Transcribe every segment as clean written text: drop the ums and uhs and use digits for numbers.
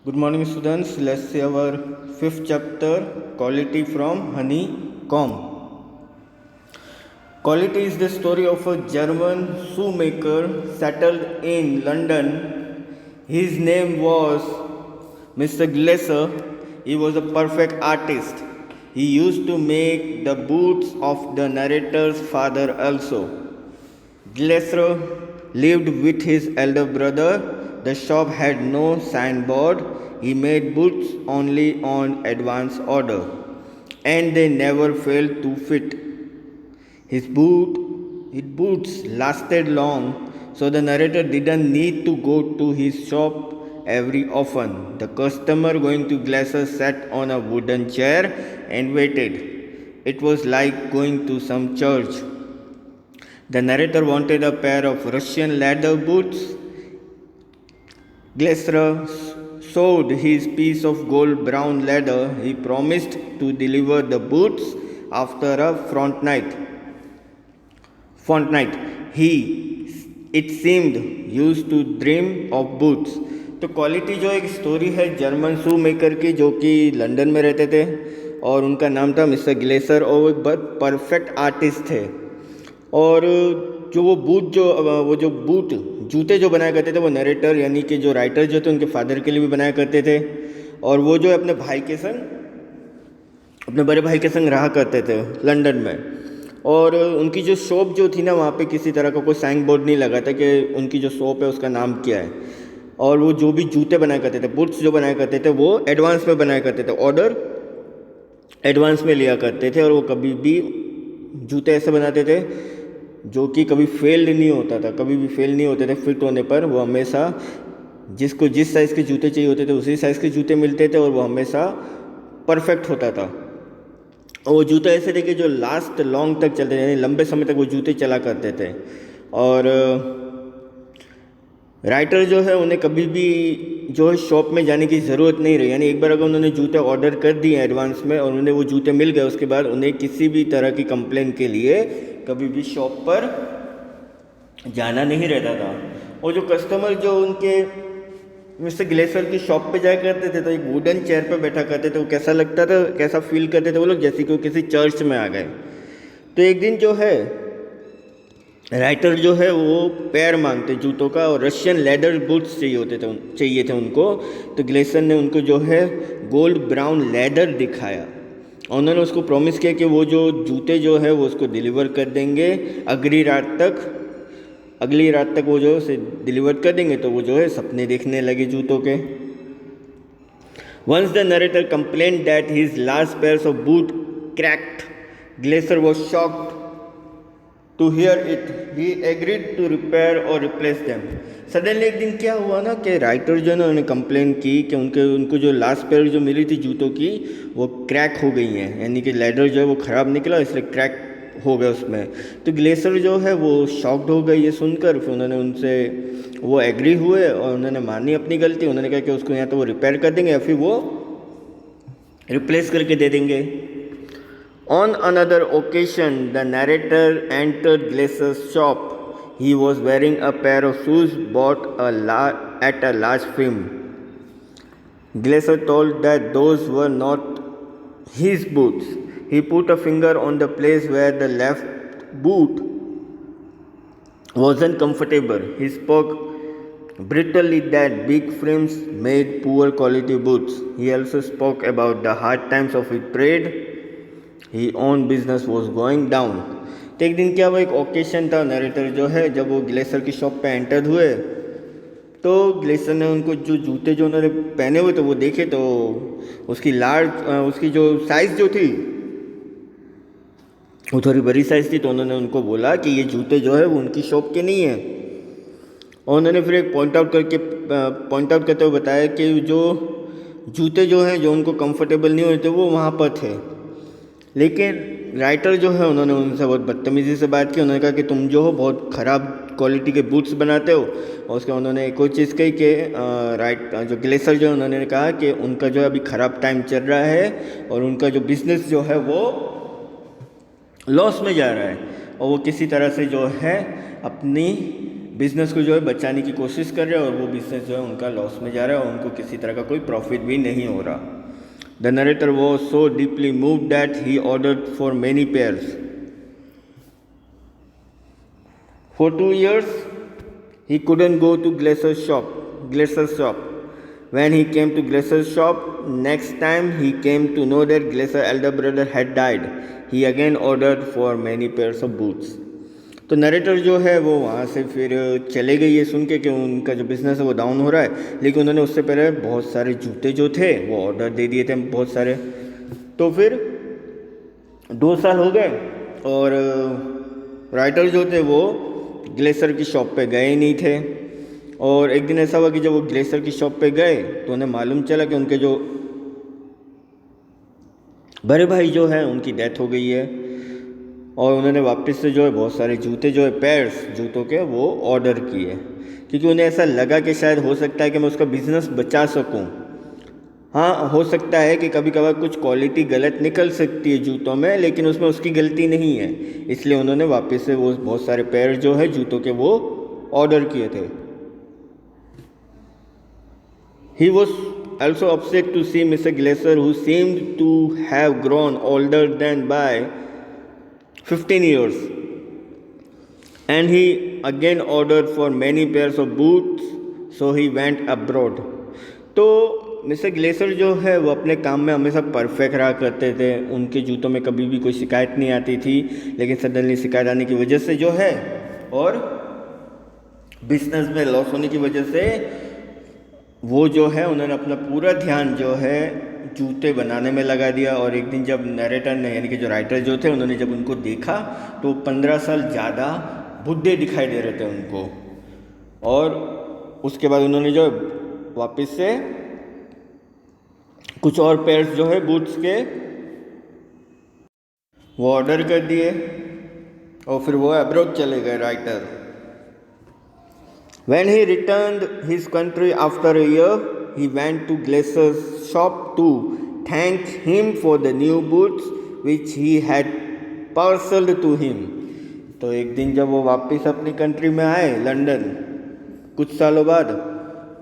Good morning, students. Let's see our fifth chapter, Quality from Honeycomb. Quality is the story of a German shoemaker settled in London. His name was Mr. Glaser. He was a perfect artist. He used to make the boots of the narrator's father also. Glaser lived with his elder brother. The shop had no signboard. He made boots only on advance order, and they never failed to fit. His boots lasted long, so the narrator didn't need to go to his shop every often. The customer going to Glaser sat on a wooden chair and waited. It was like going to some church. The narrator wanted a pair of Russian leather boots. Glaser showed his piece of gold brown leather. He promised to deliver the boots after a fortnight. It seemed, used to dream of boots. तो quality जो एक story है German शू maker की, जो कि London में रहते थे और उनका नाम था मिस्टर ग्लेसर, और वो एक बहुत परफेक्ट आर्टिस्ट थे। और जो वो जो बूट जूते जो बनाया करते थे वो नरेटर यानी कि जो राइटर जो थे उनके फादर के लिए भी बनाया करते थे, और वो जो अपने बड़े भाई के संग रहा करते थे लंदन में। और उनकी जो शॉप जो थी ना, वहाँ पे किसी तरह का कोई साइन बोर्ड नहीं लगा था कि उनकी जो शॉप है उसका नाम क्या है। और वो जो भी जूते बनाया करते थे, बूट्स जो बनाया करते थे, वो एडवांस में बनाया करते थे, ऑर्डर एडवांस में लिया करते थे। और वो कभी भी जूते ऐसे बनाते थे जो कि कभी फेल नहीं होता था, कभी भी फेल नहीं होते थे फिट होने पर। वो हमेशा जिसको जिस साइज़ के जूते चाहिए होते थे उसी साइज़ के जूते मिलते थे, और वो हमेशा परफेक्ट होता था। और वो जूते ऐसे थे कि जो लास्ट लॉन्ग तक चलते थे, यानी लंबे समय तक वो जूते चला करते थे। और राइटर जो है उन्हें कभी भी जो है शॉप में जाने की ज़रूरत नहीं रही, यानी एक बार अगर उन्होंने जूते ऑर्डर कर दिए एडवांस में और उन्हें वो जूते मिल गए, उसके बाद उन्हें किसी भी तरह की कंप्लेन के लिए कभी भी शॉप पर जाना नहीं रहता था। और जो कस्टमर जो उनके मिस्टर ग्लेसर की शॉप पे जाया करते थे तो एक वुडन चेयर पे बैठा करते थे। वो कैसा लगता था, कैसा फील करते थे वो लोग, जैसे कि वो किसी चर्च में आ गए। तो एक दिन जो है राइटर जो है वो पैर मांगते जूतों का, और रशियन लेदर बूट्स चाहिए थे उनको। तो ग्लेसर ने उनको जो है गोल्ड ब्राउन लेदर दिखाया। उन्होंने उसको प्रॉमिस किया कि वो जो जूते जो है वो उसको डिलीवर कर देंगे अगली रात तक वो जो है डिलीवर कर देंगे। तो वो जो है सपने देखने लगे जूतों के। Once the narrator complained that his last pairs of boot cracked, Glaser was shocked to hear it. He agreed to repair और रिप्लेस देम। सडनली एक दिन क्या हुआ ना कि राइटर जो है ना उन्होंने कंप्लेन की कि उनको जो लास्ट पेयर जो मिली थी जूतों की वो क्रैक हो गई हैं, यानी कि लेदर जो है वो ख़राब निकला, इसलिए क्रैक हो गया उसमें। तो ग्लेसर जो है वो शॉक्ड हो गई ये सुनकर। फिर उन्होंने उनसे वो एग्री हुए और उन्होंने मानी अपनी गलती। उन्होंने कहा कि उसको या तो वो रिपेयर कर देंगे या फिर वो रिप्लेस करके दे देंगे। On another occasion, the narrator entered Glaser's shop. He was wearing a pair of shoes bought at a large firm. Glaser told that those were not his boots. He put a finger on the place where the left boot wasn't comfortable. He spoke brutally that big firms made poor quality boots. He also spoke about the hard times of his trade. He own business was going down. तो एक दिन क्या हुआ, एक occasion था, narrator जो है जब वो ग्लेसर की शॉप पे एंटर हुए तो ग्लेसर ने उनको जो जूते जो उन्होंने पहने हुए थे वो देखे। तो उसकी जो साइज़ जो थी वो थोड़ी बड़ी साइज़ थी। तो उन्होंने उनको बोला कि ये जूते जो है वो उनकी शॉप के नहीं हैं। और उन्होंने फिर एक पॉइंट आउट करते हुए बताया कि जो जूते जो हैं जो उनको कंफर्टेबल नहीं होते वो वहाँ पर थे। लेकिन राइटर जो है उन्होंने उनसे बहुत बदतमीज़ी से बात की। उन्होंने कहा कि तुम जो हो बहुत ख़राब क्वालिटी के बूट्स बनाते हो। और उसके उन्होंने एक और चीज़ कही कि जो ग्लेसर जो है उन्होंने कहा कि उनका जो है अभी ख़राब टाइम चल रहा है और उनका जो बिज़नेस जो है वो लॉस में जा रहा है, और वो किसी तरह से जो है अपनी बिज़नेस को जो है बचाने की कोशिश कर रहे हैं और वो बिज़नेस जो है उनका लॉस में जा रहा है और उनको किसी तरह का कोई प्रॉफिट भी नहीं हो रहा. The narrator was so deeply moved that he ordered for many pairs. For 2 years, he couldn't go to Glaser's shop. When he came to Glaser's shop, next time he came to know that Glaser's elder brother had died, he again ordered for many pairs of boots. तो narrator जो है वो वहाँ से फिर चले गए ये सुन के कि उनका जो बिज़नेस है वो डाउन हो रहा है, लेकिन उन्होंने उससे पहले बहुत सारे जूते जो थे वो ऑर्डर दे दिए थे बहुत सारे. तो फिर 2 साल हो गए और राइटर जो थे वो ग्लेसर की शॉप पे गए नहीं थे. और एक दिन ऐसा हुआ कि जब वो ग्लेसर की शॉप पे गए तो उन्हें मालूम चला कि उनके जो बड़े भाई जो है उनकी डेथ हो गई है और उन्होंने वापस से जो है बहुत सारे जूते जो है पेयर्स जूतों के वो ऑर्डर किए, क्योंकि उन्हें ऐसा लगा कि शायद हो सकता है कि मैं उसका बिज़नेस बचा सकूं. हाँ, हो सकता है कि कभी कभार कुछ क्वालिटी गलत निकल सकती है जूतों में, लेकिन उसमें उसकी गलती नहीं है. इसलिए उन्होंने वापस से वो बहुत सारे पेयर जो है जूतों के वो ऑर्डर किए थे. He was also upset to see Mr. Glaser, who seemed to have grown older than by 15 years. And he again ordered for many pairs of boots, so he went abroad. तो mister Glaser जो है वो अपने काम में हमेशा perfect रहा करते थे. उनके जूतों में कभी भी कोई शिकायत नहीं आती थी, लेकिन सडनली शिकायत आने की वजह से जो है और बिजनेस में लॉस होने की वजह से वो जो है उन्होंने अपना पूरा ध्यान जो है जूते बनाने में लगा दिया. और एक दिन जब नरेटर ने यानी कि जो राइटर जो थे उन्होंने जब उनको देखा तो 15 साल ज़्यादा बुढ़े दिखाई दे रहे थे उनको. और उसके बाद उन्होंने जो वापस से कुछ और पेयर्स जो है बूट्स के वो ऑर्डर कर दिए और फिर वो अब्रॉड चले गए writer. When he returned his country after a year, he went to Glaser's shop to thank him for the new boots which he had parceled to him. तो एक दिन जब वो वापस अपनी कंट्री में आए लंदन कुछ सालों बाद,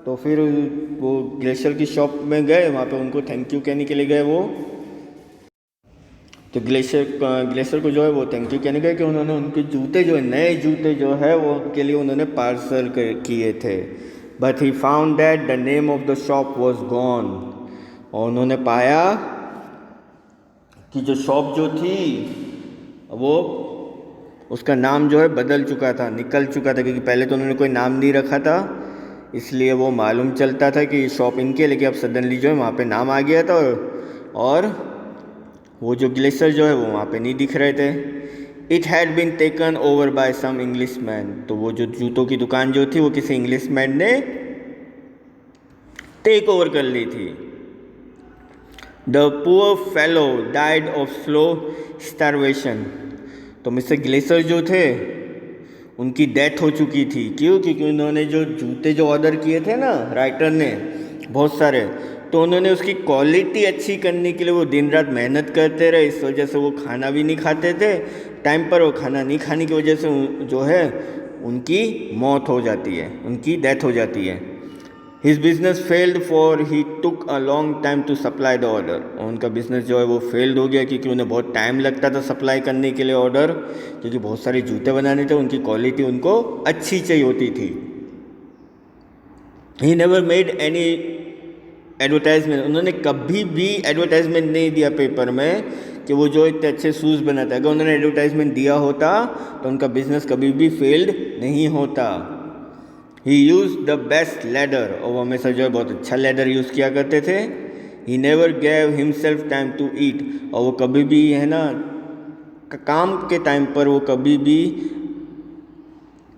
तो फिर वो ग्लेशियर की शॉप में गए, वहाँ पे उनको थैंक यू कहने के लिए गए वो. तो ग्लेशियर को जो है वो थैंक यू कहने गए कि उन्होंने उनके जूते जो है नए जूते जो है वो उनके लिए उन्होंने पार्सल किए थे. But he found that the name of the shop was gone. और उन्होंने पाया कि जो शॉप जो थी वो उसका नाम जो है बदल चुका था, निकल चुका था, क्योंकि पहले तो उन्होंने कोई नाम नहीं रखा था, इसलिए वो मालूम चलता था कि शॉप इनके, लेकिन अब सडनली जो है वहाँ पे नाम आ गया था और वो जो ग्लेशियर जो है वो वहाँ पे नहीं दिख रहे थे. It had been taken over by some English man. तो वो जो जूतों की दुकान जो थी वो किसी इंग्लिश मैन ने टेक ओवर कर ली थी. The poor fellow died of slow starvation. तो मिस्टर ग्लेशियर जो थे उनकी डेथ हो चुकी थी. क्यों? क्योंकि उन्होंने जो जूते जो ऑर्डर किए थे ना राइटर ने बहुत सारे, तो उन्होंने उसकी क्वालिटी अच्छी करने के लिए वो दिन रात मेहनत करते रहे. इस वजह से वो खाना भी नहीं खाते थे टाइम पर, और खाना नहीं खाने की वजह से जो है उनकी मौत हो जाती है, उनकी डेथ हो जाती है. His business failed for he took a long time to supply the order. और उनका बिजनेस जो है वो फेल्ड हो गया क्योंकि उन्हें बहुत टाइम लगता था सप्लाई करने के लिए ऑर्डर, क्योंकि बहुत सारे जूते बनाने थे, उनकी क्वालिटी उनको अच्छी चाहिए होती थी. He never made any advertisement. उन्होंने कभी भी एडवर्टाइजमेंट नहीं दिया पेपर में कि वो जो इतने अच्छे शूज़ बनाता है. अगर उन्होंने एडवर्टाइजमेंट दिया होता तो उनका बिजनेस कभी भी फेल्ड नहीं होता. ही यूज द बेस्ट लेदर. और वो हमेशा जो है बहुत अच्छा लेदर यूज़ किया करते थे. He never gave himself time to eat. और वो कभी भी है ना काम के टाइम पर वो कभी भी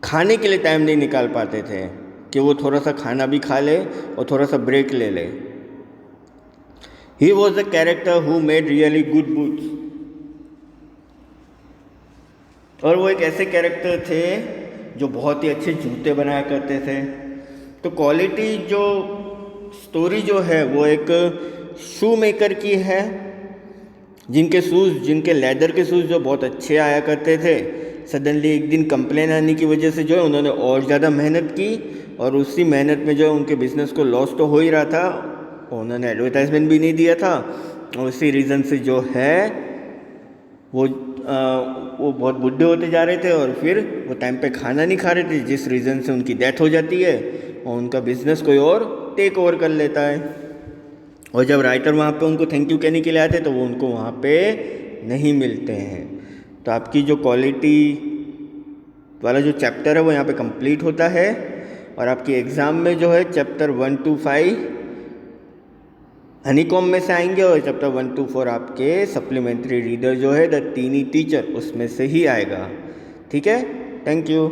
खाने के लिए टाइम नहीं निकाल पाते थे कि वो थोड़ा सा खाना भी खा ले और थोड़ा सा ब्रेक ले ले. He was a character who made really good boots. और वो एक ऐसे कैरेक्टर थे जो बहुत ही अच्छे जूते बनाया करते थे. तो क्वालिटी जो स्टोरी जो है वो एक शू मेकर की है, जिनके लेदर के शूज़ जो बहुत अच्छे आया करते थे, सडनली एक दिन कंप्लेन आने की वजह से जो है उन्होंने और ज़्यादा मेहनत की, और उसी मेहनत में जो है उनके बिज़नेस को लॉस तो हो ही रहा था, उन्होंने एडवर्टाइजमेंट भी नहीं दिया था, और उसी रीज़न से जो है वो बहुत बूढ़े होते जा रहे थे, और फिर वो टाइम पे खाना नहीं खा रहे थे, जिस रीज़न से उनकी डेथ हो जाती है और उनका बिज़नेस कोई और टेक ओवर कर लेता है। और जब राइटर वहाँ पे उनको थैंक यू कहने के लिए आते तो वो उनको वहाँ पे नहीं मिलते हैं। तो आपकी जो क्वालिटी वाला जो चैप्टर है वो यहाँ पे कंप्लीट होता है, और आपकी एग्ज़ाम में जो है चैप्टर 1 to 5 हनीकॉम में से आएंगे, और चैप्टर 1 to 4 आपके सप्लीमेंट्री रीडर जो है द टीनी टीचर उसमें से ही आएगा। ठीक है, थैंक यू।